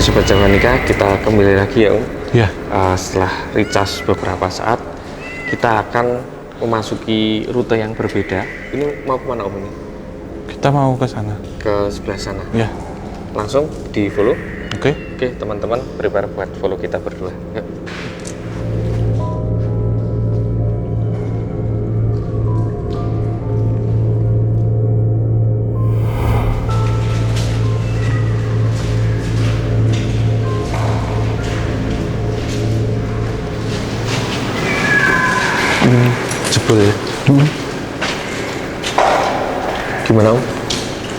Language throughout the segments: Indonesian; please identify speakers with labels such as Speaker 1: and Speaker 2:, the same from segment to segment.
Speaker 1: Sobat Javanika, kita kembali lagi ya Om.
Speaker 2: Ya.
Speaker 1: Setelah recharge beberapa saat, kita akan memasuki rute yang berbeda. Ini mau kemana Om ini?
Speaker 2: Kita mau ke sana.
Speaker 1: Ke sebelah sana.
Speaker 2: Ya.
Speaker 1: Langsung di follow.
Speaker 2: Oke.
Speaker 1: Oke teman-teman, prepare buat follow kita berdua. Yuk. Jebol ya. Gimana Om?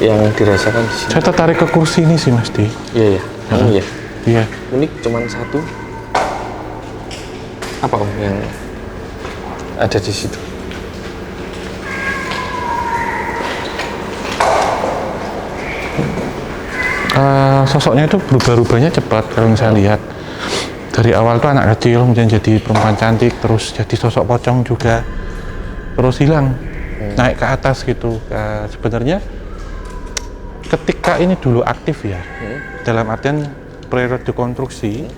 Speaker 1: Yang dirasakan di sini?
Speaker 2: Saya tertarik ke kursi ini sih, Mas Di.
Speaker 1: Iya ya. Iya.
Speaker 2: Iya.
Speaker 1: Unik cuman satu. Apa Om yang ada di situ?
Speaker 2: Sosoknya itu berubah-ubahnya cepat kalau saya lihat. Dari awal tuh anak kecil, kemudian jadi perempuan cantik, terus jadi sosok pocong juga, terus hilang, naik ke atas gitu. Sebenarnya ketika ini dulu aktif ya, dalam artian periode konstruksi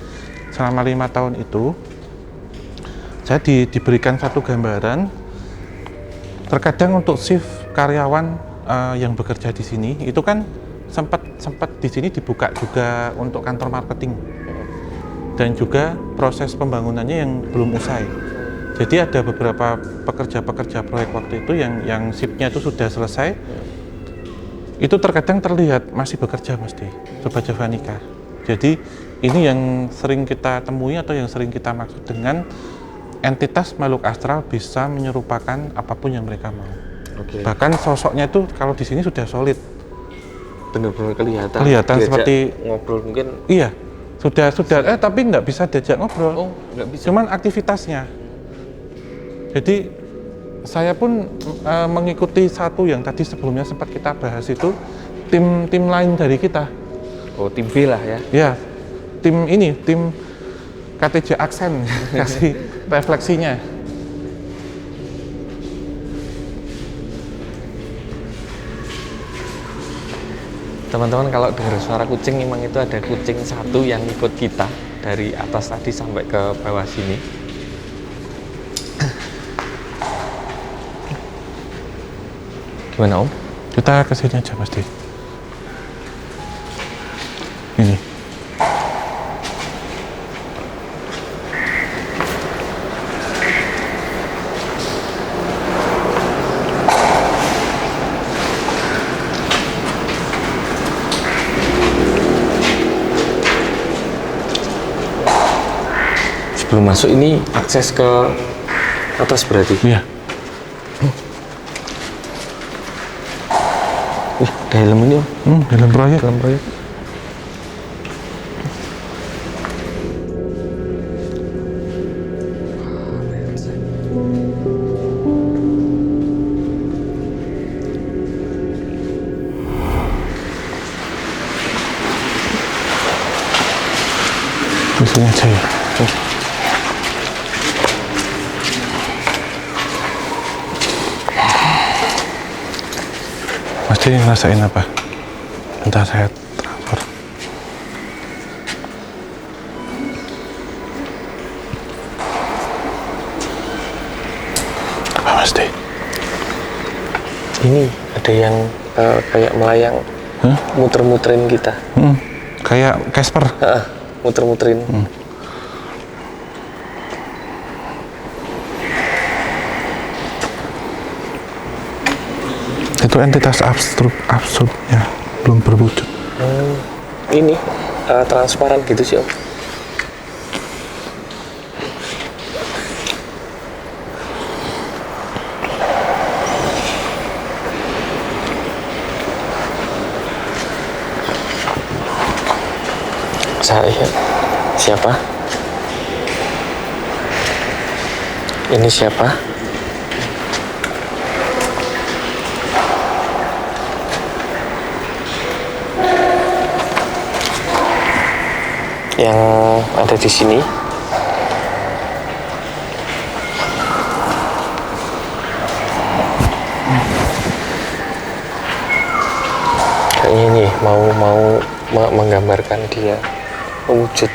Speaker 2: selama 5 tahun itu, saya diberikan satu gambaran. Terkadang untuk shift karyawan yang bekerja di sini itu kan sempat di sini dibuka juga untuk kantor marketing. Dan juga proses pembangunannya yang belum usai. Jadi ada beberapa pekerja-pekerja proyek waktu itu yang shiftnya itu sudah selesai. Itu terkadang terlihat masih bekerja mesti, Sobat Javanika. Jadi ini yang sering kita temui atau yang sering kita maksud dengan entitas makhluk astral bisa menyerupakan apapun yang mereka mau.
Speaker 1: Oke.
Speaker 2: Bahkan sosoknya itu kalau di sini sudah solid.
Speaker 1: Benar-benar kelihatan.
Speaker 2: Kelihatan
Speaker 1: Diajak
Speaker 2: seperti
Speaker 1: ngobrol mungkin.
Speaker 2: Iya. Sudah tapi nggak bisa diajak ngobrol.
Speaker 1: Oh, nggak bisa.
Speaker 2: Cuman aktivitasnya. Jadi saya pun mengikuti satu yang tadi sebelumnya sempat kita bahas itu, tim lain dari kita.
Speaker 1: Oh, tim B lah ya.
Speaker 2: Ya, tim KTJ Aksen kasih refleksinya.
Speaker 1: Teman-teman kalau dengar suara kucing, memang itu ada kucing satu yang ikut kita dari atas tadi sampai ke bawah sini. Gimana Om?
Speaker 2: Kita kesini aja pasti. Ini.
Speaker 1: Sebelum masuk ini akses ke atas berarti?
Speaker 2: Iya.
Speaker 1: Wih, dalam ini Om.
Speaker 2: Dalam proyek.
Speaker 1: Dalam proyek.
Speaker 2: Di sini aja ya. Pasti ngerasain apa? Entah saya transfer. Apa Mas Di?
Speaker 1: Ini ada yang kayak melayang, muter-muterin kita.
Speaker 2: Kayak Casper.
Speaker 1: Muter-muterin.
Speaker 2: Itu entitas abstraknya belum berwujud.
Speaker 1: Ini transparan gitu sih Om. Saya siapa? Ini siapa? Yang ada di sini. Kayaknya nih mau menggambarkan dia Wujud.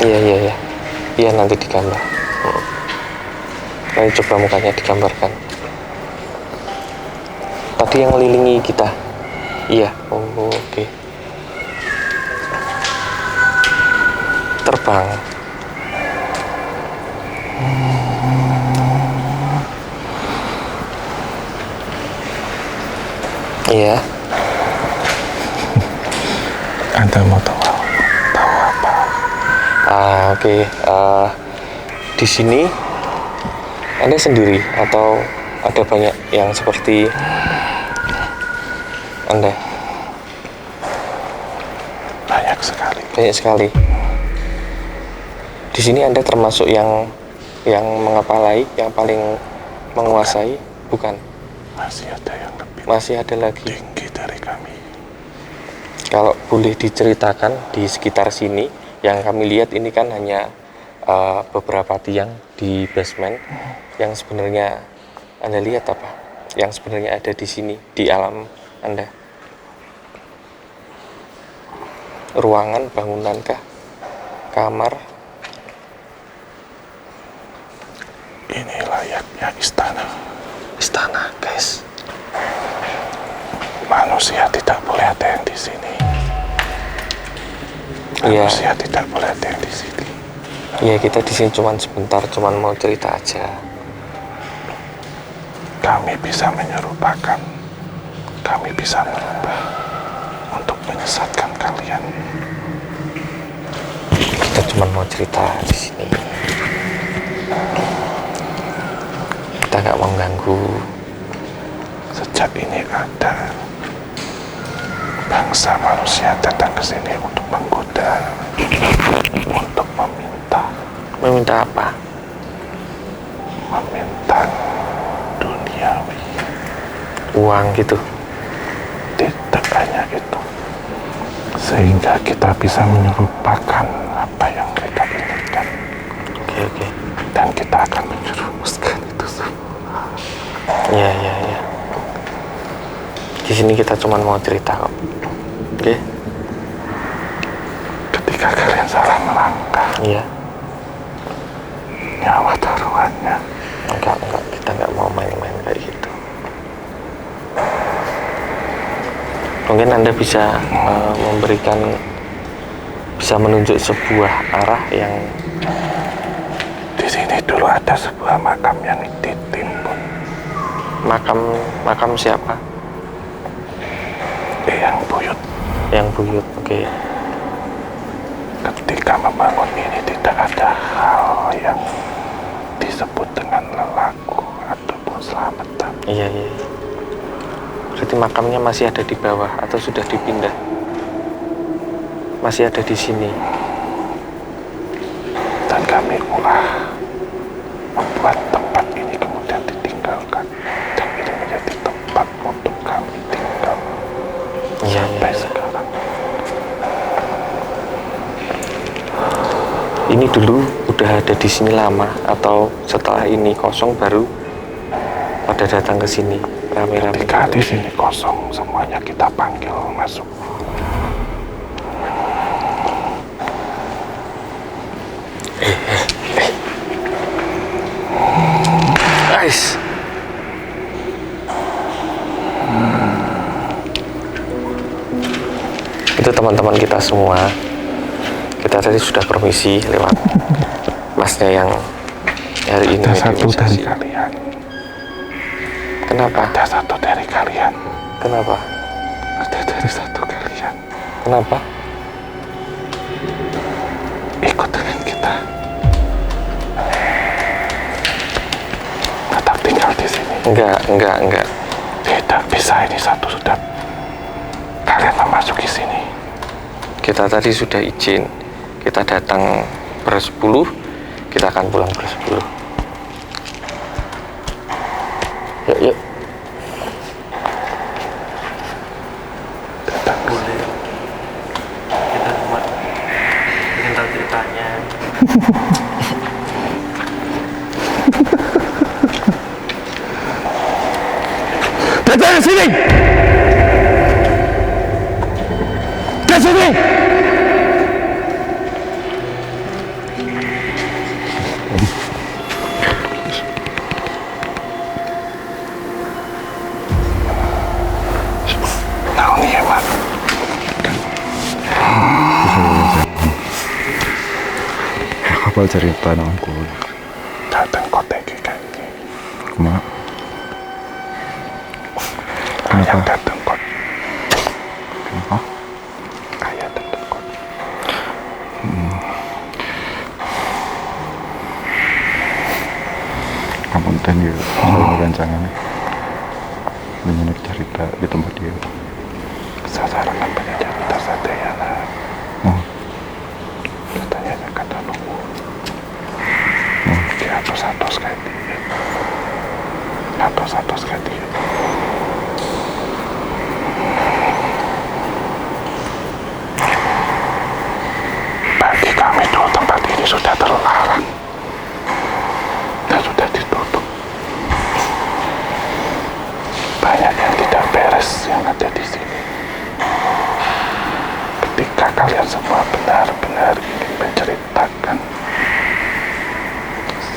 Speaker 1: Iya. Iya, nanti digambar. Nanti coba mukanya digambarkan. Tadi yang ngelilingi kita. Iya. Oh, oke. Terbang. Iya.
Speaker 2: Anda mau tahu apa?
Speaker 1: Oke. Di sini Anda sendiri atau ada banyak yang seperti Anda?
Speaker 2: Banyak sekali.
Speaker 1: Banyak sekali. Di sini Anda termasuk yang mengepalai, yang paling menguasai, bukan?
Speaker 2: Masih ada yang lebih
Speaker 1: Masih ada lagi.
Speaker 2: tinggi dari kami.
Speaker 1: Kalau boleh diceritakan di sekitar sini, yang kami lihat ini kan hanya beberapa tiang di basement. Yang sebenarnya Anda lihat apa? Yang sebenarnya ada di sini, di alam Anda? Ruangan, bangunankah? Kamar?
Speaker 2: Ini layaknya istana.
Speaker 1: Istana, guys.
Speaker 2: Manusia tidak boleh ada yang di sini.
Speaker 1: Iya.
Speaker 2: Manusia tidak boleh ada yang di sini.
Speaker 1: Iya, kita di sini cuman sebentar, cuman mau cerita aja.
Speaker 2: Kami bisa menyerupakan. Kami bisa merubah untuk menyesatkan kalian.
Speaker 1: Kita cuman mau cerita di sini. Kita nggak mau ganggu.
Speaker 2: Sejak ini ada bangsa manusia datang ke sini untuk menggoda, untuk meminta.
Speaker 1: Meminta apa?
Speaker 2: Meminta duniawi.
Speaker 1: Uang gitu.
Speaker 2: Tidak hanya itu, sehingga kita bisa menyerupakan apa yang mereka inginkan.
Speaker 1: Oke.
Speaker 2: Dan kita akan menjerumuskan itu semua.
Speaker 1: Iya. Di sini kita cuman mau cerita kok. Oke?
Speaker 2: Ketika kalian salah melangkah,
Speaker 1: Iya.
Speaker 2: nyawa taruhannya.
Speaker 1: Enggak. Kita nggak mau main-main kayak gitu. Mungkin Anda bisa bisa menunjuk sebuah arah yang
Speaker 2: Di sini dulu ada sebuah makam yang ditimbun.
Speaker 1: makam siapa?
Speaker 2: Yang buyut.
Speaker 1: Yang buyut. Oke.
Speaker 2: Ketika membangun ini tidak ada hal yang disebut dengan lelaku ataupun selamatan.
Speaker 1: Iya. Berarti makamnya masih ada di bawah atau sudah dipindah? Masih ada di sini.
Speaker 2: Dan kami ulah membuat tempat ini kemudian ditinggalkan. Dan ini menjadi tempat untuk kami tinggal sampai sekarang.
Speaker 1: Ini dulu udah ada di sini lama atau setelah ini kosong baru pada datang ke sini rame-rame?
Speaker 2: Ketika di sini kosong, semuanya kita panggil masuk.
Speaker 1: Guys, itu teman-teman kita semua. Kita tadi sudah permisi lewat masnya yang hari ini
Speaker 2: Ada satu dari
Speaker 1: mediumisasi.
Speaker 2: kalian.
Speaker 1: Kenapa?
Speaker 2: Ada satu dari kalian.
Speaker 1: Kenapa?
Speaker 2: Ada dari satu kalian.
Speaker 1: Kenapa?
Speaker 2: Ikut dengan kita. Tetap tinggal di sini.
Speaker 1: Enggak.
Speaker 2: Tidak bisa, ini satu sudah. Kalian memasuki sini.
Speaker 1: Kita tadi sudah izin. Kita datang ber-10, kita akan pulang ber-10. Yuk.
Speaker 2: Datang ke sini.
Speaker 1: Boleh. Kita cuma ingin tahu ceritanya.
Speaker 2: Datang ke sini. ke sini!
Speaker 3: Kapal cerita nangku
Speaker 2: Datang kotek kayak
Speaker 3: mak
Speaker 2: ayam datang kot.
Speaker 3: kenapa
Speaker 2: Ayam datang kot.
Speaker 3: kamu ten ya saya rancangan mengenai cerita di tempat dia
Speaker 2: Sasaran namanya cerita Sadayana.
Speaker 3: oh
Speaker 2: Katanya kata nunggu. Di atas kayak dia. Atas kayak dia. Bagi kami dulu tempat ini sudah terlarang dan sudah ditutup. Banyak yang tidak beres yang ada di sini. Ketika kalian semua benar-benar ingin menceritakan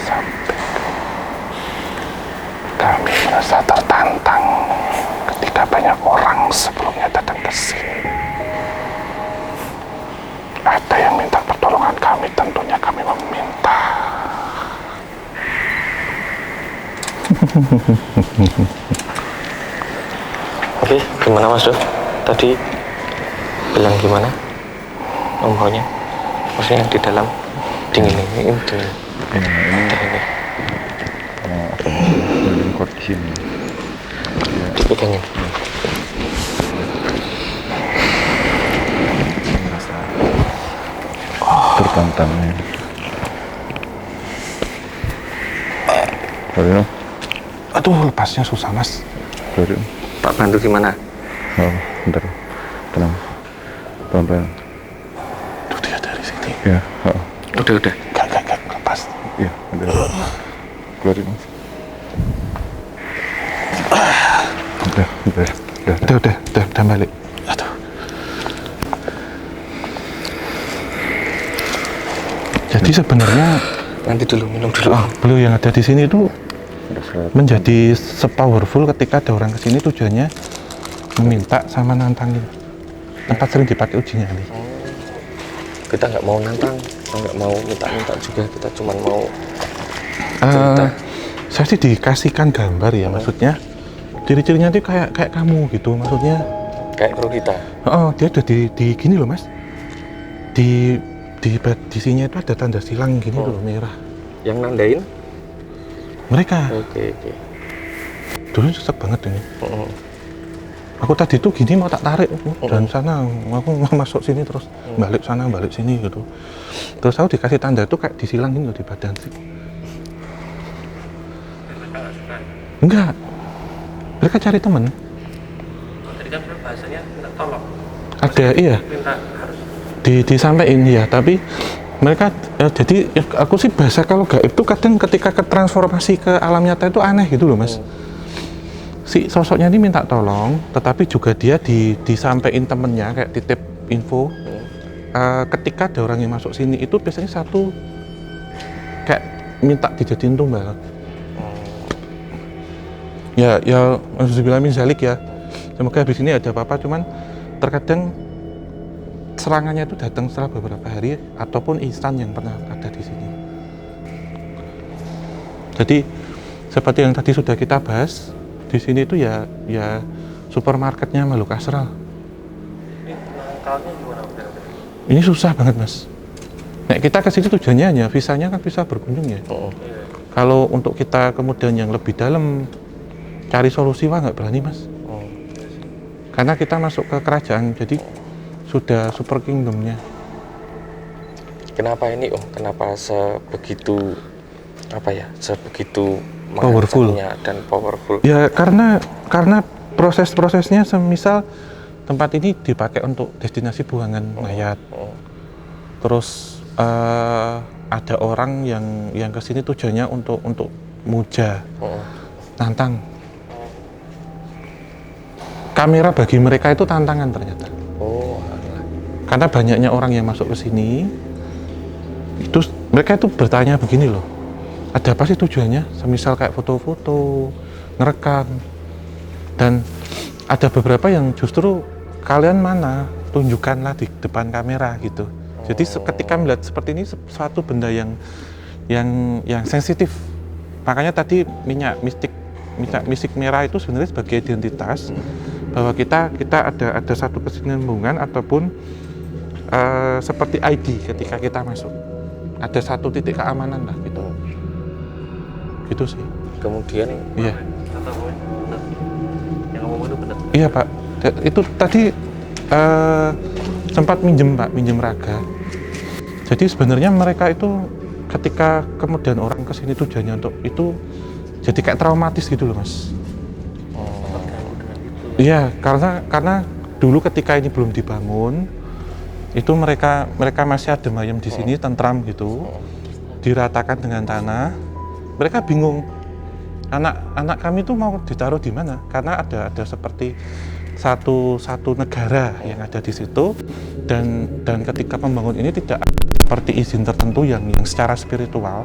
Speaker 2: sampai kami merasa tertantang ketika banyak orang sebelumnya datang ke sini. Ada yang minta pertolongan kami, tentunya kami meminta. Oke, gimana Mas Dov? Tadi bilang gimana? Umurnya? Maksudnya yang di dalam dingin ini dingin.
Speaker 3: ini building court di sini ya
Speaker 1: Dipegangin.
Speaker 3: merasa tertantang ya. Sorry,
Speaker 2: Aduh, lepasnya susah Mas.
Speaker 3: sorry.
Speaker 1: Pak bantu gimana?
Speaker 3: Oh, bentar, tenang, pelan-pelan.
Speaker 2: Tuh dia dari sini.
Speaker 3: Ya, oh.
Speaker 1: Udah.
Speaker 2: Gak, lepas.
Speaker 3: Ya, udah. Keluarin.
Speaker 2: Udah balik. Aduh. Jadi sebenarnya
Speaker 1: Nanti dulu, minum dulu.
Speaker 2: beliau yang ada di sini itu
Speaker 3: Udah serat.
Speaker 2: menjadi sepowerful ketika ada orang kesini tujuannya meminta sama nantangin. Tempat sering dipakai uji nyali.
Speaker 1: Kita nggak mau nantang, nggak mau minta juga, kita cuma mau
Speaker 2: Saya sih dikasihkan gambar ya, maksudnya ciri-cirinya tuh kayak kamu gitu, maksudnya.
Speaker 1: kayak kru kita.
Speaker 2: Oh, dia udah di gini loh Mas. Di sini itu ada tanda silang gini loh, merah.
Speaker 1: Yang nandain?
Speaker 2: Mereka
Speaker 1: Oke.
Speaker 2: dulu sesek banget ini.
Speaker 1: Oh.
Speaker 2: Aku tadi tuh gini mau tak tarik dan sana aku mau masuk sini terus balik sana balik sini gitu. Terus aku dikasih tanda itu kayak disilang gini loh di badan sih. Enggak. Mereka cari teman.
Speaker 1: Tadi kan bahasanya minta tolong.
Speaker 2: Ada iya.
Speaker 1: Minta harus.
Speaker 2: Disampaikan ya, tapi mereka jadi aku sih bahasa kalau gaib itu kadang ketika ke transformasi ke alam nyata itu aneh gitu loh Mas. Si sosoknya ini minta tolong, tetapi juga dia disampaikan temennya kayak titip info. Ketika ada orang yang masuk sini itu biasanya satu kayak minta dijadiin tumbal. Ya Alhamdulillah min zalik ya. Semoga habis ini ada apa-apa, cuman terkadang serangannya itu datang setelah beberapa hari ataupun instan yang pernah ada di sini. Jadi seperti yang tadi sudah kita bahas, di sini itu ya supermarketnya makhluk astral.
Speaker 1: Ini penangkalnya gimana?
Speaker 2: Ini susah banget Mas. Nah, kita ke sini tujuannya hanya visanya kan bisa berkunjung ya.
Speaker 1: Oh.
Speaker 2: Kalau untuk kita kemudian yang lebih dalam cari solusi wah nggak berani Mas.
Speaker 1: Oh.
Speaker 2: Karena kita masuk ke kerajaan, jadi sudah super kingdomnya.
Speaker 1: Kenapa ini? Kenapa sebegitu
Speaker 2: Powerful.
Speaker 1: mengancamnya dan powerful?
Speaker 2: Ya karena proses-prosesnya semisal tempat ini dipakai untuk destinasi buangan mayat. Terus ada orang yang kesini tujuannya untuk muja, tantang. Kamera bagi mereka itu tantangan ternyata.
Speaker 1: Oh, alah.
Speaker 2: karena banyaknya orang yang masuk ke sini, itu mereka itu bertanya begini loh, ada apa sih tujuannya? Semisal kayak foto-foto, ngerekam, dan ada beberapa yang justru kalian mana, tunjukkanlah di depan kamera gitu. Jadi ketika melihat seperti ini, suatu benda yang sensitif. Makanya tadi minyak mistik merah itu sebenarnya sebagai identitas bahwa kita ada satu kesinambungan ataupun seperti ID ketika kita masuk. Ada satu titik keamanan lah gitu. Gitu sih.
Speaker 1: Kemudian
Speaker 2: Iya.
Speaker 1: yang ngomong itu benar.
Speaker 2: Iya Pak. Itu tadi sempat minjem raga. Jadi sebenarnya mereka itu ketika kemudian orang kesini tujuannya untuk itu jadi kayak traumatis gitu loh Mas. Iya, karena dulu ketika ini belum dibangun, itu mereka masih adem ayem di sini, tentram gitu, diratakan dengan tanah. Mereka bingung, anak kami itu mau ditaruh di mana? Karena ada seperti satu negara yang ada di situ, dan ketika membangun ini tidak seperti izin tertentu yang secara spiritual.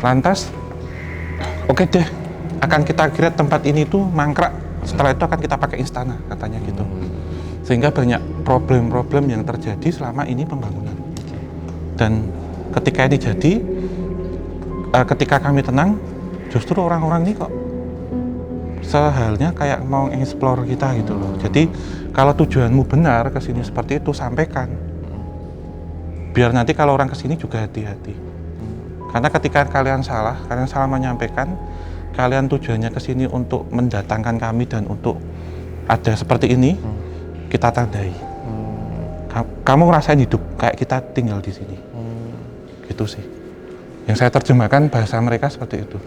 Speaker 2: Lantas, oke deh, akan kita kira tempat ini tuh mangkrak. Setelah itu akan kita pakai istana, katanya gitu. Sehingga banyak problem-problem yang terjadi selama ini pembangunan. Dan ketika ini jadi, ketika kami tenang, justru orang-orang ini kok sehalnya kayak mau explore kita gitu loh. Jadi kalau tujuanmu benar kesini seperti itu, sampaikan. Biar nanti kalau orang kesini juga hati-hati. Karena ketika kalian salah menyampaikan, kalian tujuannya kesini untuk mendatangkan kami dan untuk ada seperti ini, kita tandai. Kamu ngerasain hidup kayak kita tinggal di sini. Gitu sih. Yang saya terjemahkan bahasa mereka seperti itu.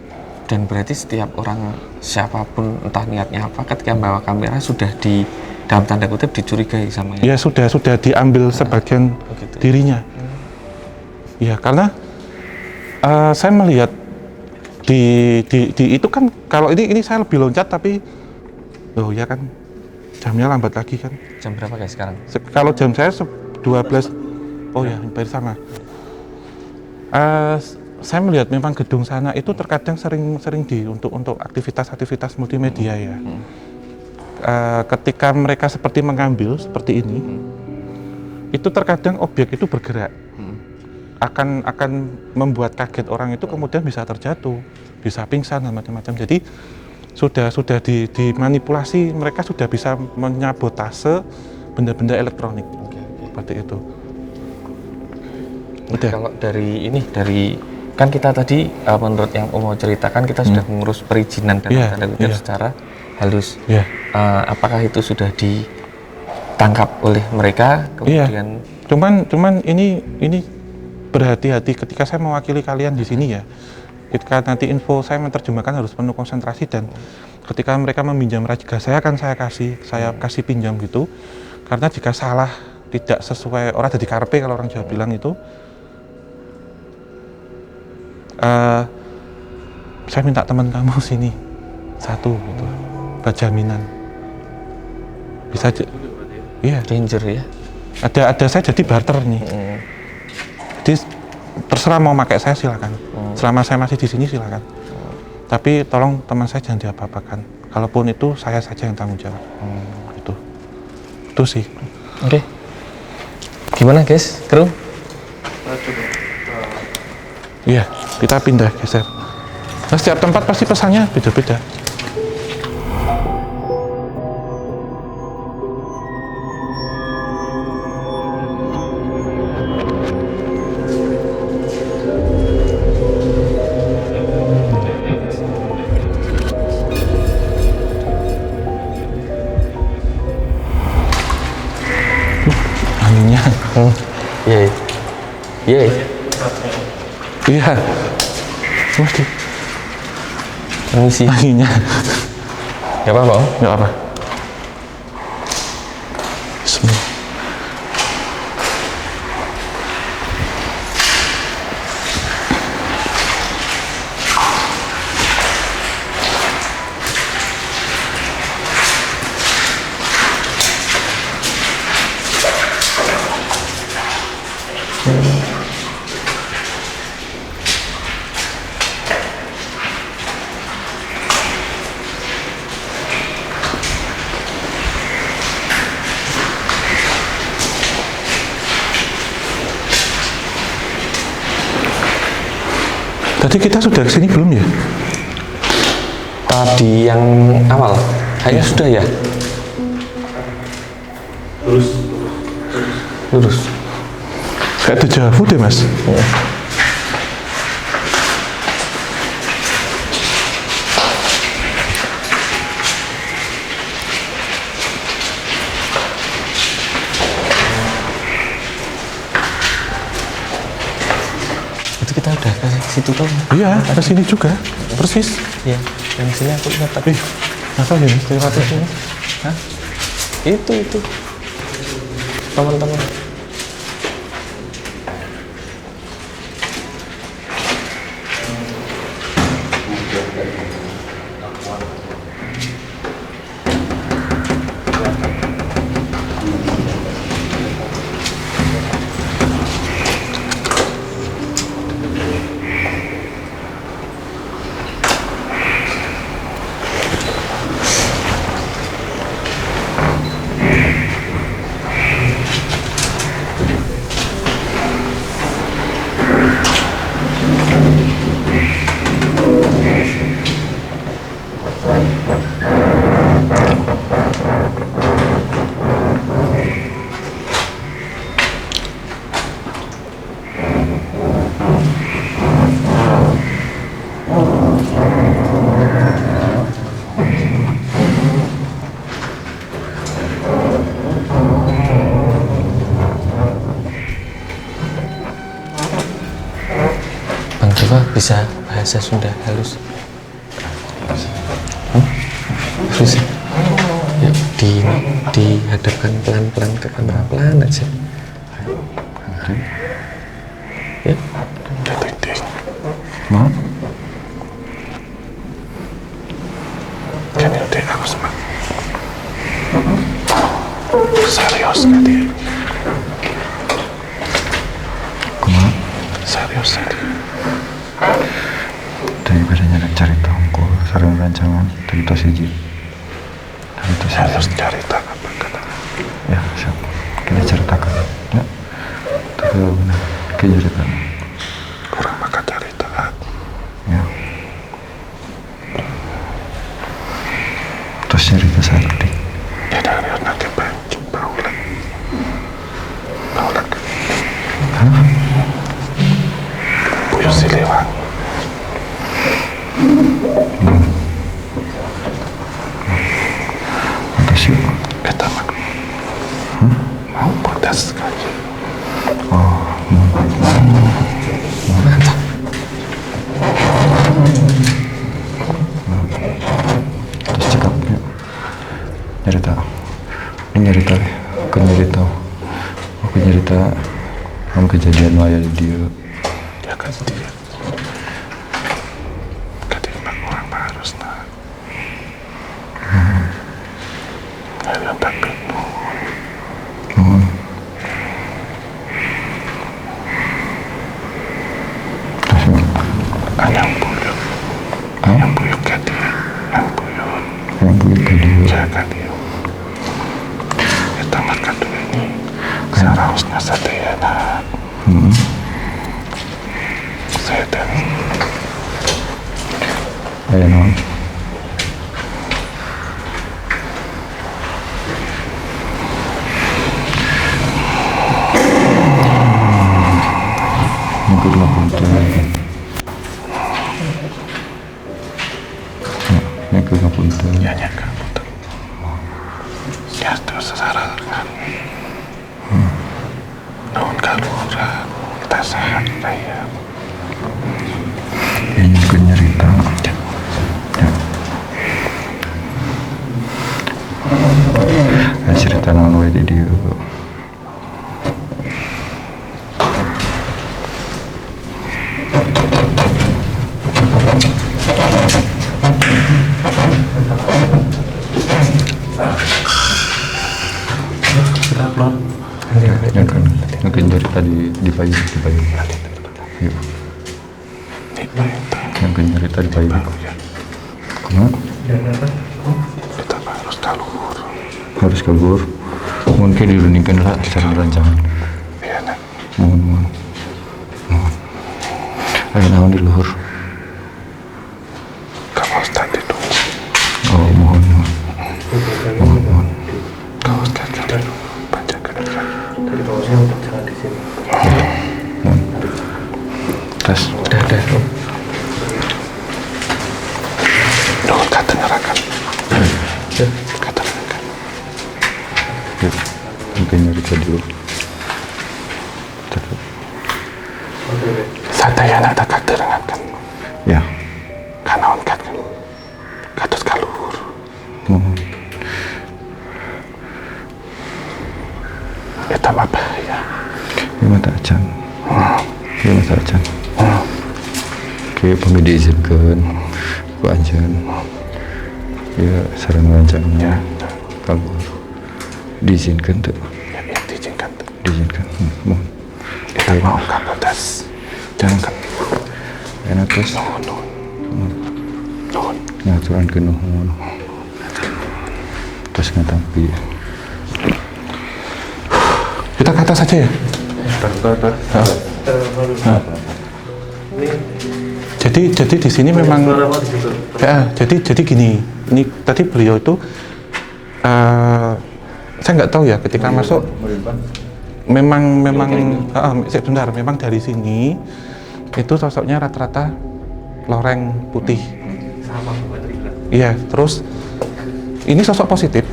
Speaker 1: Dan berarti setiap orang, siapapun entah niatnya apa, ketika membawa kamera sudah di dalam tanda kutip dicurigai sama
Speaker 2: ya sudah diambil sebagian
Speaker 1: begitu.
Speaker 2: Dirinya. Ya karena saya melihat di itu kan, kalau ini saya lebih loncat, tapi oh ya kan jamnya lambat lagi kan.
Speaker 1: Jam berapa guys sekarang?
Speaker 2: Kalau jam saya 12. Oh ya, hampir sama. Saya melihat memang gedung sana itu terkadang sering untuk aktivitas multimedia ya. Ketika mereka seperti mengambil seperti ini, itu terkadang objek itu bergerak, akan membuat kaget orang itu, kemudian bisa terjatuh, bisa pingsan dan macam-macam. Jadi sudah dimanipulasi, mereka sudah bisa menyabotase benda-benda elektronik seperti itu. Udah.
Speaker 1: Kalau dari kan kita tadi menurut yang Om mau ceritakan, kita sudah mengurus perizinan dan tanda kutip secara halus. Apakah itu sudah ditangkap oleh mereka kemudian?
Speaker 2: Cuman ini berhati-hati ketika saya mewakili kalian di sini ya. Ketika nanti info saya menerjemahkan harus penuh konsentrasi, dan ketika mereka meminjam raga saya kasih pinjam gitu. Karena jika salah, tidak sesuai, orang jadi karpe kalau orang Jawa bilang itu, saya minta teman kamu sini satu gitu, buat jaminan. Bisa aja. Iya.
Speaker 1: Danger ya.
Speaker 2: Ada saya jadi barter nih. Jadi terserah mau pakai saya silakan. Selama saya masih di sini silakan. Tapi tolong teman saya jangan diapa-apakan. Kalaupun itu saya saja yang tanggung jawab. Itu sih.
Speaker 1: Oke. Gimana guys, kru?
Speaker 2: Iya, kita pindah geser. Nah, setiap tempat pasti pesannya beda-beda. Anginnya.
Speaker 1: Iya.
Speaker 2: Iya. Waduh.
Speaker 1: Permisi.
Speaker 2: Anginnya.
Speaker 1: Gak apa-apa Om?
Speaker 2: Nggak apa. Bismillah. Tadi kita sudah kesini belum ya?
Speaker 1: Tadi yang awal, kayaknya sudah ya. Lurus.
Speaker 2: Kayak dejavu deh mas.
Speaker 1: Ya. Itu kita udah ke situ kan?
Speaker 2: Iya, kesini juga. Persis.
Speaker 1: Iya, yang sini aku ingat tadi.
Speaker 2: Apa ya mas? Lewat sini.
Speaker 1: Hah? Itu. Teman-teman. Bang Joko bisa bahasa Sunda halus? Bisa. Ya, dihadapkan pelan-pelan ke kamera, pelan aja. Ya.
Speaker 3: Mau?
Speaker 2: Kan udah aku sama. Serius tadi.
Speaker 3: Kumaha?
Speaker 2: Serius tadi.
Speaker 3: Daripada nyadak carita hongkul sareng rancangan tadi tos hiji.
Speaker 2: Serius cerita apa kata?
Speaker 3: Ya, siap. Kita ceritakan. Ya. Tapi benar. Kita ceritakan.
Speaker 2: Kurang maka cerita.
Speaker 3: Ya. Terus cerita sakit.
Speaker 2: Ya dari nanti benci baulan. Baulan.
Speaker 3: Hah?
Speaker 2: Buyur Siliwangi.
Speaker 3: Makasih.
Speaker 2: Kita mau protes sekali.
Speaker 1: Mantap.
Speaker 3: Terus cakap ya. Nyerita. Ini nyerita deh. Aku nyerita. Aku nyerita. Om kejadian waya di dia.
Speaker 2: Ya kan dia. Ketimbang orang harus nak. Hari yang tak bingung. Yang buyut. Yang buyut ke dia. Yang buyut.
Speaker 3: Yang buyut ke dia.
Speaker 2: Jaga dia. Kita makan dulu ini. Seharusnya setia nak. Saya dan
Speaker 3: Ayo non. Minggu 20 lagi. Minggu 20
Speaker 2: ya nyangka betul. Ya terus secara kan. Namun kalau orang kita sehat saya.
Speaker 3: Ini juga nyerita. Ya. Cerita nang wae di dia. Mungkin cerita di payung. Yuk. Mungkin cerita di payung. Kenapa?
Speaker 2: Kita harus kabur.
Speaker 3: Harus kabur. Mungkin dirundingkan lah secara rancangan.
Speaker 2: Iya nak.
Speaker 3: Mohon. Ayo naon di luhur.
Speaker 2: Tes.
Speaker 1: Ada.
Speaker 2: Duh, gak dengarkan. Gak dengarkan.
Speaker 3: Ya, mungkin nyerita dulu.
Speaker 2: Sadaya anak tak dengarkan.
Speaker 3: Ya.
Speaker 2: Karena on kat kan. Kados kaluhur.
Speaker 3: Mohon.
Speaker 2: Itu apa ya?
Speaker 3: Ini mata acan. Ini mata acan. Oke, pamit diizinkan. Ku anjan. Ya, sarang rancangnya. Kalau diizinkan tuh.
Speaker 2: Ya, diizinkan tuh.
Speaker 3: Diizinkan. Mohon.
Speaker 2: Kita mau kapotas. Jangan kan.
Speaker 3: Enak terus.
Speaker 2: Nuhun.
Speaker 3: Ngaturan ke nuhun. Terus ngatampi.
Speaker 2: Kita ke atas saja ya? Jadi di sini memang ya, jadi gini. Ini tadi beliau itu saya nggak tahu ya ketika masuk memang sebentar memang dari sini itu sosoknya rata-rata loreng putih. Iya, terus ini sosok positif.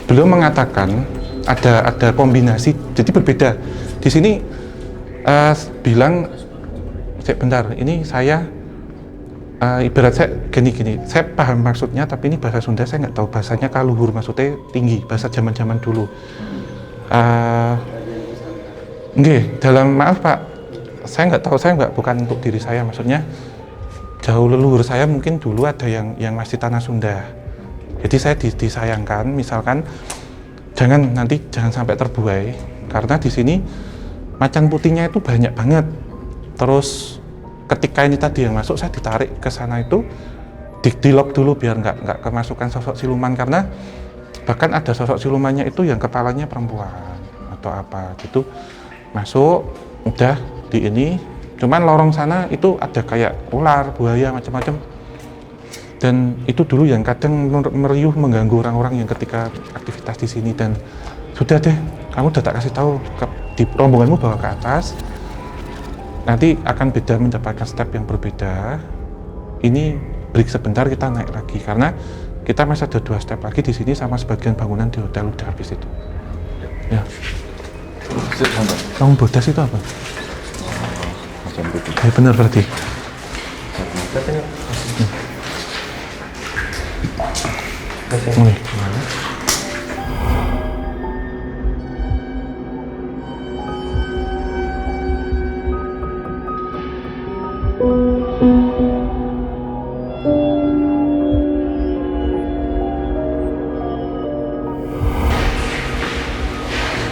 Speaker 2: Beliau mengatakan ada kombinasi, jadi berbeda. Di sini bilang, bentar, ini saya ibarat saya gini, saya paham maksudnya, tapi ini bahasa Sunda saya nggak tahu bahasanya kaluhur, maksudnya tinggi, bahasa zaman dulu. Nggih, dalam maaf Pak, saya nggak tahu, bukan untuk diri saya, maksudnya jauh leluhur saya mungkin dulu ada yang masih tanah Sunda. Jadi saya disayangkan, misalkan jangan sampai terbuai, karena di sini macan putihnya itu banyak banget. Terus ketika ini tadi yang masuk, saya ditarik ke sana itu di lock dulu biar nggak kemasukan sosok siluman, karena bahkan ada sosok silumannya itu yang kepalanya perempuan atau apa gitu masuk, udah di ini. Cuman lorong sana itu ada kayak ular, buaya, macam-macam. Dan itu dulu yang kadang meriuh mengganggu orang-orang yang ketika aktivitas di sini. Dan sudah deh, kamu udah tak kasih tahu di rombonganmu bawa ke atas. Nanti akan beda, mendapatkan step yang berbeda. Ini break sebentar, kita naik lagi karena kita masih ada 2 step lagi di sini sama sebagian bangunan di hotel udah habis itu. Ya. Kamu bodas itu apa? Ya benar berarti. Mulai.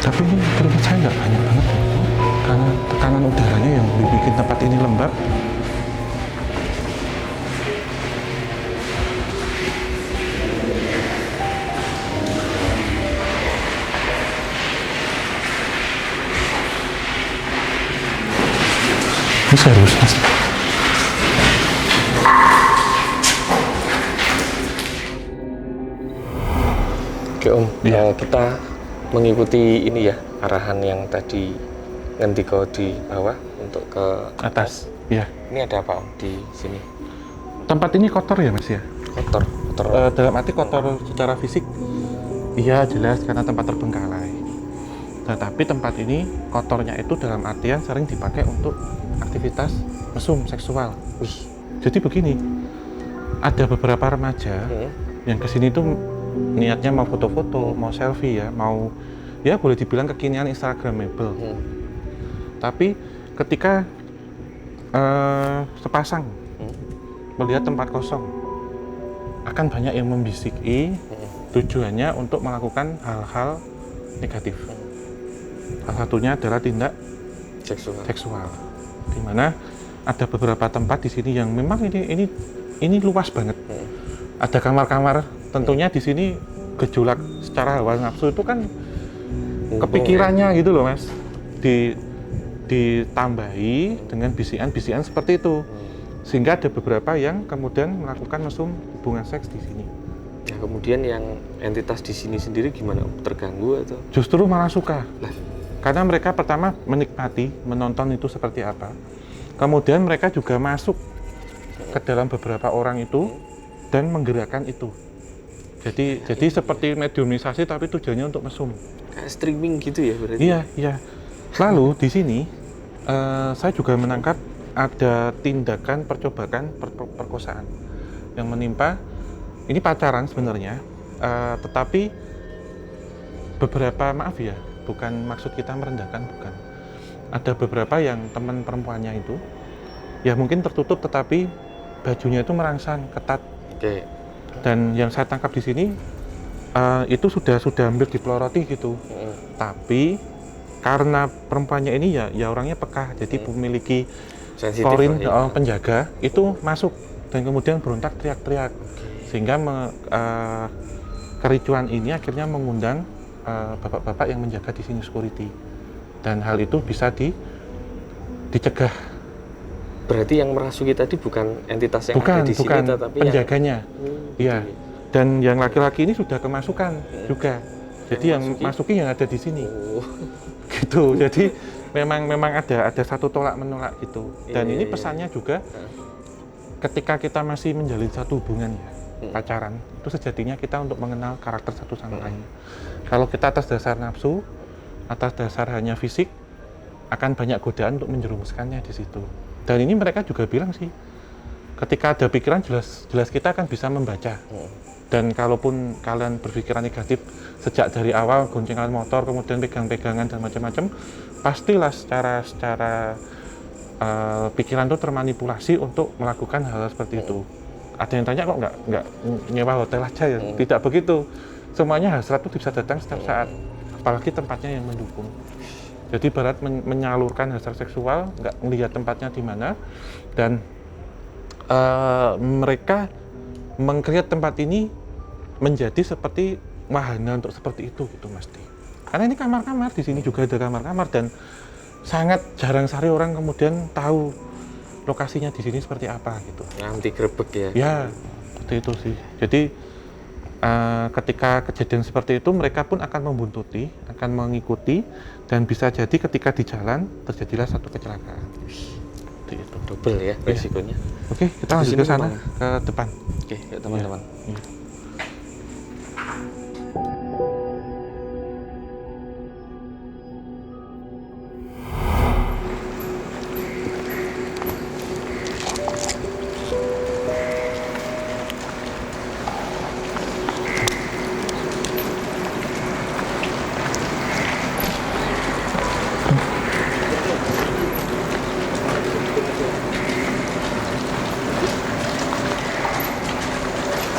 Speaker 2: Tapi ini menurut saya nggak banyak banget ya, karena tekanan udaranya yang bikin tempat ini lembab. Ini serius mas.
Speaker 1: Oke Om, kita mengikuti ini ya, arahan yang tadi ngendiko di bawah untuk ke
Speaker 2: Atas. Iya.
Speaker 1: Ini ada apa Om di sini?
Speaker 2: Tempat ini kotor ya mas ya?
Speaker 1: Kotor.
Speaker 2: Dalam arti kotor secara fisik, iya jelas karena tempat terbengkalai. Tetapi tempat ini kotornya itu dalam artian sering dipakai untuk aktivitas mesum seksual. Jadi begini, ada beberapa remaja yang kesini tuh niatnya mau foto-foto, mau selfie ya, mau ya boleh dibilang kekinian Instagramable. Tapi ketika sepasang melihat tempat kosong, akan banyak yang membisiki tujuannya untuk melakukan hal-hal negatif. Salah satunya adalah tindak seksual. Di mana ada beberapa tempat di sini yang memang ini luas banget. Ada kamar-kamar, tentunya di sini gejolak secara hawa nafsu itu kan kepikirannya gitu loh mas. Ditambahi dengan bisikan-bisikan seperti itu, sehingga ada beberapa yang kemudian melakukan mesum hubungan seks di sini.
Speaker 1: Nah, kemudian yang entitas di sini sendiri gimana Om? Terganggu atau?
Speaker 2: Justru malah suka. Karena mereka pertama menikmati, menonton itu seperti apa. Kemudian mereka juga masuk ke dalam beberapa orang itu dan menggerakkan itu. Jadi seperti mediumisasi tapi tujuannya untuk mesum.
Speaker 1: Kayak streaming gitu ya berarti?
Speaker 2: Iya, iya. Lalu di sini saya juga menangkap ada tindakan percobaan perkosaan yang menimpa. Ini pacaran sebenarnya, tetapi beberapa, maaf ya, bukan maksud kita merendahkan, bukan. Ada beberapa yang teman perempuannya itu, ya mungkin tertutup tetapi bajunya itu merangsang ketat.
Speaker 1: Oke.
Speaker 2: Dan yang saya tangkap di sini itu sudah hampir dipeloroti gitu. Tapi karena perempuannya ini ya orangnya peka, jadi memiliki
Speaker 1: Sensitif
Speaker 2: korin
Speaker 1: lah ya.
Speaker 2: penjaga itu masuk dan kemudian berontak teriak-teriak, sehingga kericuan ini akhirnya mengundang bapak-bapak yang menjaga di sini security, dan hal itu bisa dicegah.
Speaker 1: Berarti yang merasuki tadi bukan entitas yang
Speaker 2: Bukan
Speaker 1: ada di sini, tetapi
Speaker 2: penjaganya. Iya.
Speaker 1: gitu.
Speaker 2: Dan yang laki-laki ini sudah kemasukan juga. Jadi yang masuki yang ada di sini.
Speaker 1: Oh.
Speaker 2: Gitu. Jadi memang ada satu tolak menolak gitu. Dan ini pesannya juga ketika kita masih menjalin satu hubungan ya, pacaran, itu sejatinya kita untuk mengenal karakter satu sama lain. Kalau kita atas dasar nafsu, atas dasar hanya fisik, akan banyak godaan untuk menjerumuskannya di situ. Dan ini mereka juga bilang sih, ketika ada pikiran jelas kita akan bisa membaca. Dan kalaupun kalian berpikiran negatif sejak dari awal, goncengan motor, kemudian pegang-pegangan dan macam-macam, pastilah secara pikiran itu termanipulasi untuk melakukan hal seperti itu. Ada yang tanya kok nggak nyewa hotel aja ya? Tidak begitu. Semuanya hasrat itu bisa datang setiap saat, apalagi tempatnya yang mendukung. Jadi barat menyalurkan hasrat seksual, nggak melihat tempatnya di mana, dan mereka meng-create tempat ini menjadi seperti wahana untuk seperti itu gitu mesti. Karena ini kamar-kamar, di sini juga ada kamar-kamar, dan sangat jarang sekali orang kemudian tahu lokasinya di sini seperti apa gitu.
Speaker 1: Nanti grebek ya?
Speaker 2: Ya, seperti itu sih. Jadi ketika kejadian seperti itu mereka pun akan membuntuti, akan mengikuti, dan bisa jadi ketika di jalan terjadilah satu kecelakaan. Seperti itu.
Speaker 1: Double ya resikonya.
Speaker 2: Oke, kita lanjut ke sana, ke depan.
Speaker 1: Oke, ya teman-teman.
Speaker 2: Ya.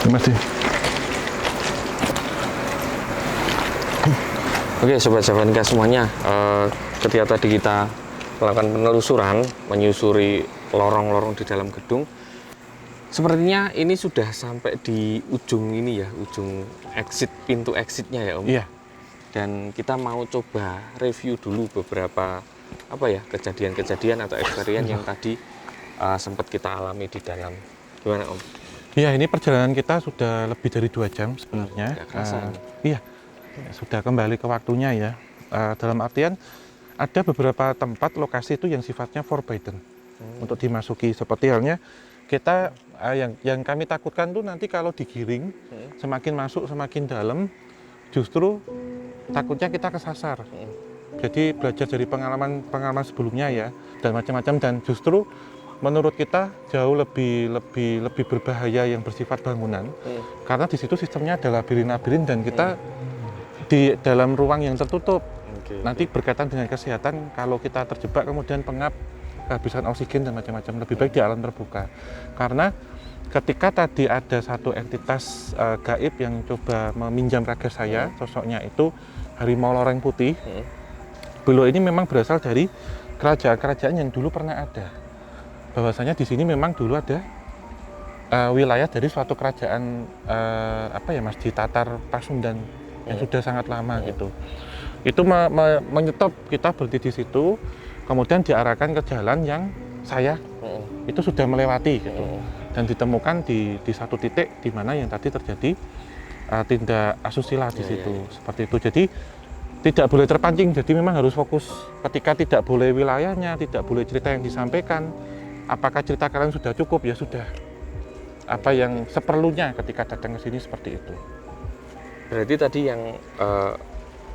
Speaker 2: Terima kasih.
Speaker 1: Oke, Sobat Javanika semuanya, ketika tadi kita melakukan penelusuran, menyusuri lorong-lorong di dalam gedung, sepertinya ini sudah sampai di ujung ini ya, ujung exit, pintu exitnya ya Om.
Speaker 2: Iya.
Speaker 1: Dan kita mau coba review dulu beberapa kejadian-kejadian atau experience yang tadi sempat kita alami di dalam. Gimana Om?
Speaker 2: Iya, ini perjalanan kita sudah lebih dari 2 jam sebenarnya.
Speaker 1: Nggak kerasa ini.
Speaker 2: Iya, sudah kembali ke waktunya ya. Dalam artian ada beberapa tempat lokasi itu yang sifatnya forbidden untuk dimasuki. Seperti halnya kita yang kami takutkan tuh nanti kalau digiring semakin masuk semakin dalam, justru takutnya kita kesasar. Jadi belajar dari pengalaman sebelumnya ya, dan macam-macam, dan justru menurut kita jauh lebih berbahaya yang bersifat bangunan, karena di situ sistemnya adalah labirin dan kita di dalam ruang yang tertutup. Nanti berkaitan dengan kesehatan, kalau kita terjebak kemudian pengap, kehabisan oksigen dan macam-macam, lebih baik di alam terbuka. Karena ketika tadi ada satu entitas gaib yang coba meminjam raga saya, sosoknya itu harimau loreng putih. Beliau ini memang berasal dari kerajaan-kerajaan yang dulu pernah ada. Bahwasanya di sini memang dulu ada wilayah dari suatu kerajaan di Tatar Pasundan yang sudah sangat lama gitu. Itu menyetop kita berhenti di situ, kemudian diarahkan ke jalan yang saya itu sudah melewati gitu. Dan ditemukan di satu titik di mana yang tadi terjadi tindak asusila di situ. Seperti itu. Jadi tidak boleh terpancing, jadi memang harus fokus. Ketika tidak boleh wilayahnya, tidak boleh cerita yang disampaikan, apakah cerita kalian sudah cukup, ya sudah. Apa yang seperlunya ketika datang ke sini seperti itu.
Speaker 1: Berarti tadi yang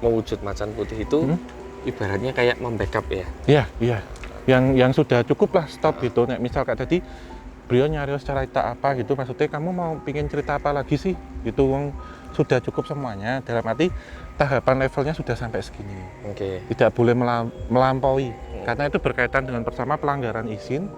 Speaker 1: mewujud macan putih itu ibaratnya kayak membackup ya?
Speaker 2: Iya, iya. Yang sudah cukup lah, stop gitu. Nek misal kayak tadi, beliau nyari cerita apa gitu, maksudnya kamu mau pingin cerita apa lagi sih? Gitu, sudah cukup semuanya. Dalam arti tahapan levelnya sudah sampai segini. Tidak boleh melampaui, karena itu berkaitan dengan pertama pelanggaran izin,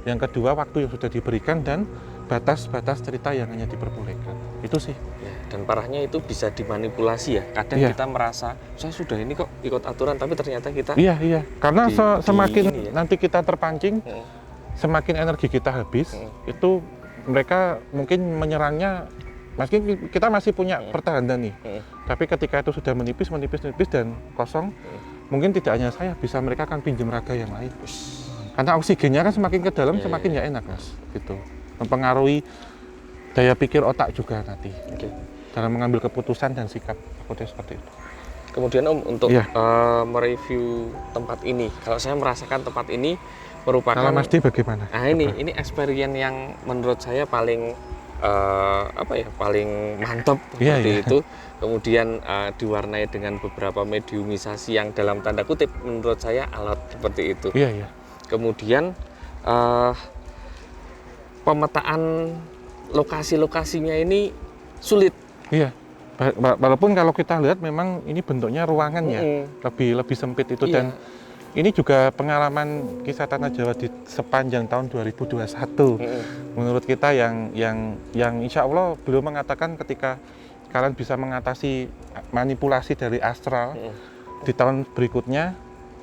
Speaker 2: yang kedua waktu yang sudah diberikan, dan batas-batas cerita yang hanya diperbolehkan. Itu sih.
Speaker 1: Ya, dan parahnya itu bisa dimanipulasi ya. Kadang kita merasa saya sudah ini kok ikut aturan, tapi ternyata kita
Speaker 2: Iya. Karena semakin
Speaker 1: ini ya.
Speaker 2: nanti kita terpancing, semakin energi kita habis, itu mereka mungkin menyerangnya. Meski kita masih punya pertahanan nih, tapi ketika itu sudah menipis dan kosong, mungkin tidak hanya saya, bisa mereka akan pinjam raga yang lain. Karena oksigennya kan semakin ke dalam, semakin ya enak, Mas. Gitu. Mempengaruhi daya pikir otak juga nanti. Dalam mengambil keputusan dan sikap, takutnya seperti itu.
Speaker 1: Kemudian Om, untuk mereview tempat ini, kalau saya merasakan tempat ini merupakan.
Speaker 2: Kalau Mas Di bagaimana?
Speaker 1: Nah ini experience yang menurut saya paling paling mantap seperti itu. Kemudian diwarnai dengan beberapa mediumisasi yang dalam tanda kutip menurut saya alat seperti itu. Kemudian pemetaan lokasi-lokasinya ini sulit.
Speaker 2: Walaupun kalau kita lihat memang ini bentuknya ruangan ya, lebih sempit itu, dan ini juga pengalaman kisah Tanah Jawa di sepanjang tahun 2021. Menurut kita yang insya Allah beliau mengatakan ketika kalian bisa mengatasi manipulasi dari astral, di tahun berikutnya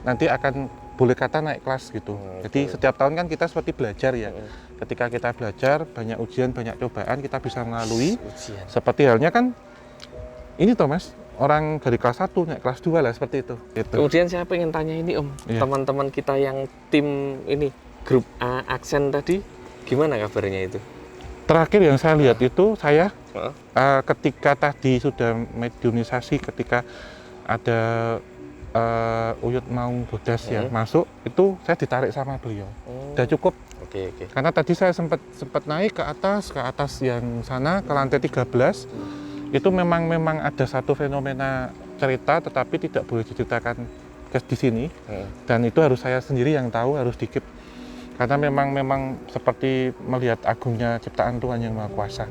Speaker 2: nanti akan boleh kata naik kelas gitu. Jadi setiap tahun kan kita seperti belajar ya. Ketika kita belajar, banyak ujian, banyak cobaan, kita bisa melalui. Seperti halnya kan ini toh Mas, orang dari kelas 1 naik kelas 2 lah, seperti itu.
Speaker 1: Kemudian saya pengen tanya ini Om, teman-teman kita yang tim ini, grup A Aksen tadi, gimana kabarnya itu?
Speaker 2: Terakhir yang saya lihat itu, saya ketika tadi sudah mediumisasi, ketika ada Uyut mau bodas ya masuk, itu saya ditarik sama beliau. Udah cukup. Karena tadi saya sempat naik ke atas yang sana, ke lantai 13. Itu memang ada satu fenomena cerita, tetapi tidak boleh diceritakan di sini, dan itu harus saya sendiri yang tahu, harus dikip, karena memang seperti melihat agungnya ciptaan Tuhan yang Maha Kuasa,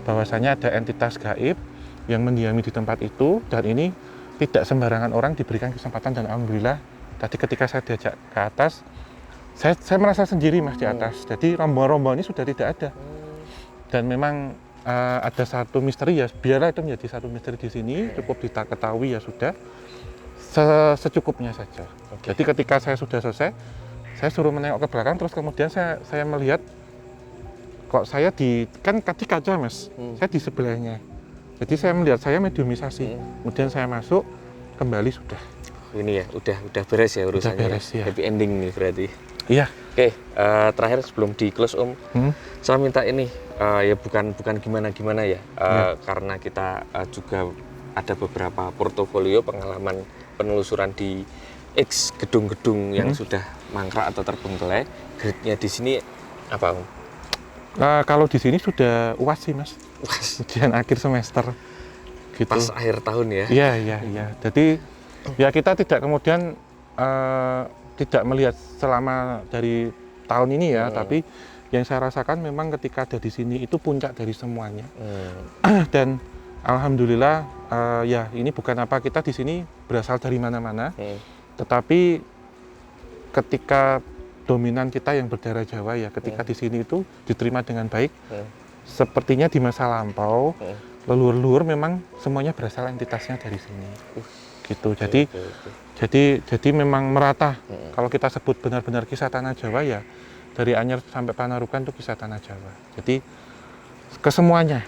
Speaker 2: bahwasanya ada entitas gaib yang mendiami di tempat itu, dan ini tidak sembarangan orang diberikan kesempatan, dan alhamdulillah tadi ketika saya diajak ke atas, saya merasa sendiri Mas di atas, jadi rombongan ini sudah tidak ada, dan memang ada satu misteri ya, biarlah itu menjadi satu misteri di sini, cukup kita ketahui ya sudah, secukupnya saja. Jadi ketika saya sudah selesai, saya suruh menengok ke belakang, terus kemudian saya melihat kok saya kan tadi kaca Mas, saya di sebelahnya. Jadi saya melihat saya mediumisasi, kemudian saya masuk kembali sudah.
Speaker 1: Ini ya, udah beres ya urusannya.
Speaker 2: Udah beres, ya.
Speaker 1: Happy ending nih berarti.
Speaker 2: Iya.
Speaker 1: Oke, terakhir sebelum di close Om, saya minta ini ya bukan gimana ya, karena kita juga ada beberapa portofolio pengalaman penelusuran di X gedung-gedung yang sudah mangkrak atau terbengkelai. Grade-nya di sini apa Om?
Speaker 2: Kalau di sini sudah UAS sih Mas, ujian akhir semester. Gitu.
Speaker 1: Pas akhir tahun ya?
Speaker 2: Iya. Jadi ya kita tidak kemudian tidak melihat selama dari tahun ini ya, tapi yang saya rasakan memang ketika ada di sini itu puncak dari semuanya. Dan alhamdulillah ya ini bukan apa kita di sini berasal dari mana-mana, tetapi ketika dominan kita yang berdarah Jawa ya, ketika di sini itu diterima dengan baik. Sepertinya di masa lampau leluhur memang semuanya berasal entitasnya dari sini. Gitu. Jadi memang merata. Kalau kita sebut benar-benar kisah Tanah Jawa ya, dari Anyer sampai Panarukan itu kisah Tanah Jawa. Jadi kesemuanya,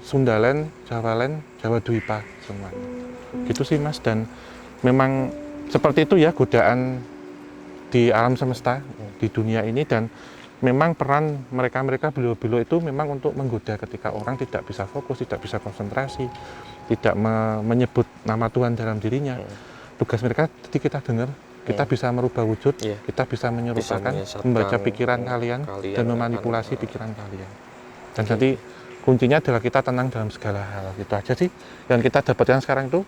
Speaker 2: Sundaland, Jawaland, Jawa Dwipa semuanya. Gitu sih Mas, dan memang seperti itu ya godaan di alam semesta, di dunia ini, dan memang peran mereka beliau-beliau itu memang untuk menggoda ketika orang tidak bisa fokus, tidak bisa konsentrasi, tidak menyebut nama Tuhan dalam dirinya. Tugas mereka jadi kita dengar, kita bisa merubah wujud,
Speaker 1: Iya.
Speaker 2: kita bisa menyerupakan,
Speaker 1: menyesatkan
Speaker 2: membaca pikiran kalian dan
Speaker 1: akan,
Speaker 2: memanipulasi pikiran kalian. Dan jadi kuncinya adalah kita tenang dalam segala hal. Itu aja sih yang kita dapatkan sekarang itu,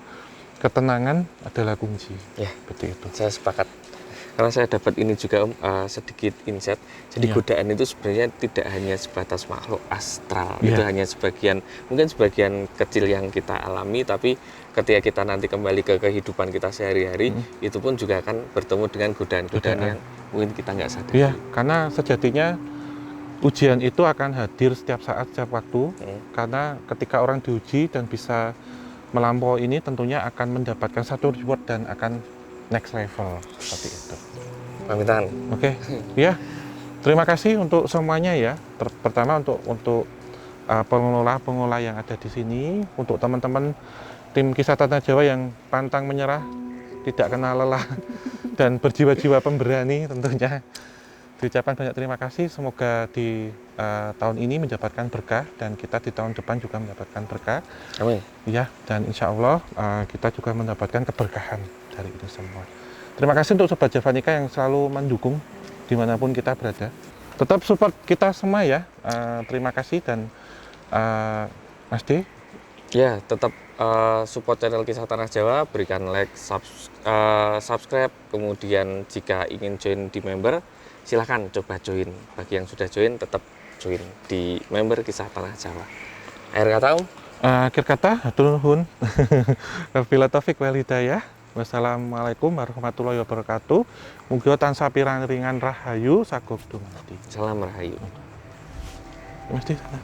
Speaker 2: ketenangan adalah kunci.
Speaker 1: Ya,
Speaker 2: Seperti itu.
Speaker 1: saya sepakat. Karena saya dapat ini juga Om, sedikit insight. Jadi
Speaker 2: Iya.
Speaker 1: godaan itu sebenarnya tidak hanya sebatas makhluk astral.
Speaker 2: Iya.
Speaker 1: Itu hanya mungkin sebagian kecil yang kita alami, tapi ketika kita nanti kembali ke kehidupan kita sehari-hari, itu pun juga akan bertemu dengan godaan-godaan
Speaker 2: Godaan.
Speaker 1: yang mungkin kita nggak sadari.
Speaker 2: Iya, karena sejatinya ujian itu akan hadir setiap saat, setiap waktu. Karena ketika orang diuji dan bisa melampaui ini, tentunya akan mendapatkan satu reward dan akan next level seperti itu.
Speaker 1: Pamitan.
Speaker 2: Oke, ya. Terima kasih untuk semuanya ya. Pertama untuk pengelola yang ada di sini, untuk teman-teman tim Kisah Tanah Jawa yang pantang menyerah, tidak kenal lelah, dan berjiwa-jiwa pemberani tentunya. Diucapkan banyak terima kasih. Semoga di tahun ini mendapatkan berkah dan kita di tahun depan juga mendapatkan berkah.
Speaker 1: Amin.
Speaker 2: Ya, dan insya Allah kita juga mendapatkan keberkahan dari itu semua. Terima kasih untuk Sobat Javanika yang selalu mendukung dimanapun kita berada. Tetap support kita semua ya. Terima kasih dan Mas D.
Speaker 1: Ya, tetap support channel Kisah Tanah Jawa, berikan like, subscribe, kemudian jika ingin join di member, silahkan coba join. Bagi yang sudah join, tetap join di member Kisah Tanah Jawa. Akhir kata Om.
Speaker 2: Akhir kata, hatur nuhun. Wabillahi taufik wal hidayah. Wassalamualaikum warahmatullahi wabarakatuh. Mugia tansah pirang ringan rahayu sagok dumadi.
Speaker 1: Salam rahayu.
Speaker 2: Mas D, sana.